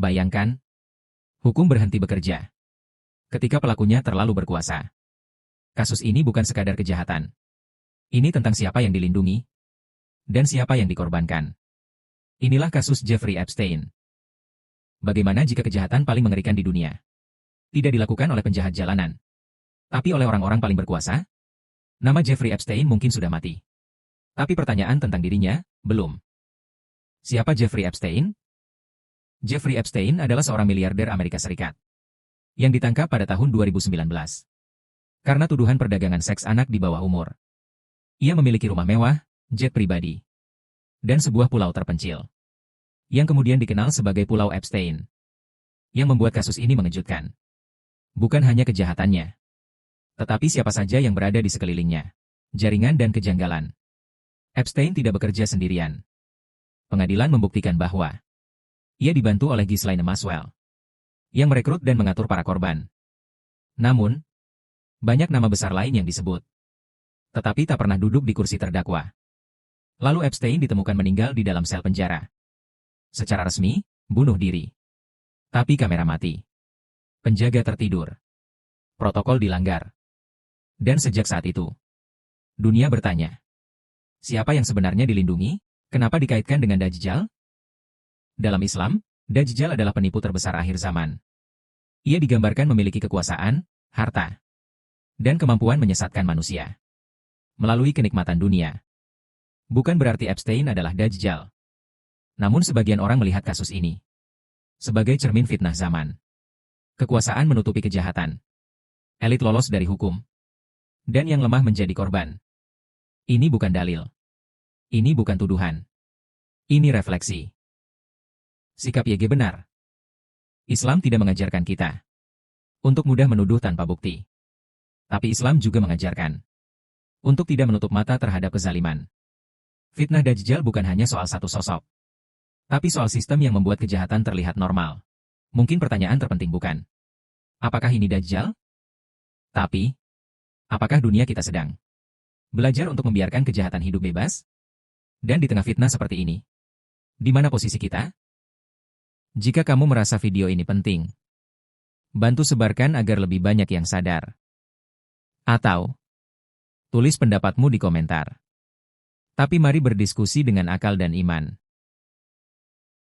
Bayangkan, hukum berhenti bekerja ketika pelakunya terlalu berkuasa. Kasus ini bukan sekadar kejahatan. Ini tentang siapa yang dilindungi dan siapa yang dikorbankan. Inilah kasus Jeffrey Epstein. Bagaimana jika kejahatan paling mengerikan di dunia tidak dilakukan oleh penjahat jalanan, tapi oleh orang-orang paling berkuasa? Nama Jeffrey Epstein mungkin sudah mati. Tapi pertanyaan tentang dirinya, belum. Siapa Jeffrey Epstein? Jeffrey Epstein adalah seorang miliarder Amerika Serikat yang ditangkap pada tahun 2019 karena tuduhan perdagangan seks anak di bawah umur. Ia memiliki rumah mewah, jet pribadi, dan sebuah pulau terpencil yang kemudian dikenal sebagai Pulau Epstein. Yang membuat kasus ini mengejutkan bukan hanya kejahatannya, tetapi siapa saja yang berada di sekelilingnya, jaringan dan kejanggalan. Epstein tidak bekerja sendirian. Pengadilan membuktikan bahwa ia dibantu oleh Ghislaine Maxwell yang merekrut dan mengatur para korban. Namun, banyak nama besar lain yang disebut, tetapi tak pernah duduk di kursi terdakwa. Lalu Epstein ditemukan meninggal di dalam sel penjara. Secara resmi, bunuh diri. Tapi kamera mati. Penjaga tertidur. Protokol dilanggar. Dan sejak saat itu, dunia bertanya, siapa yang sebenarnya dilindungi? Kenapa dikaitkan dengan Dajjal? Dalam Islam, Dajjal adalah penipu terbesar akhir zaman. Ia digambarkan memiliki kekuasaan, harta, dan kemampuan menyesatkan manusia melalui kenikmatan dunia. Bukan berarti Epstein adalah Dajjal. Namun sebagian orang melihat kasus ini sebagai cermin fitnah zaman. Kekuasaan menutupi kejahatan. Elit lolos dari hukum. Dan yang lemah menjadi korban. Ini bukan dalil. Ini bukan tuduhan. Ini refleksi. Sikap YG benar. Islam tidak mengajarkan kita untuk mudah menuduh tanpa bukti. Tapi Islam juga mengajarkan untuk tidak menutup mata terhadap kezaliman. Fitnah Dajjal bukan hanya soal satu sosok, tapi soal sistem yang membuat kejahatan terlihat normal. Mungkin pertanyaan terpenting bukan, apakah ini Dajjal? Tapi, apakah dunia kita sedang belajar untuk membiarkan kejahatan hidup bebas? Dan di tengah fitnah seperti ini, di mana posisi kita? Jika kamu merasa video ini penting, bantu sebarkan agar lebih banyak yang sadar. Atau, tulis pendapatmu di komentar. Tapi mari berdiskusi dengan akal dan iman.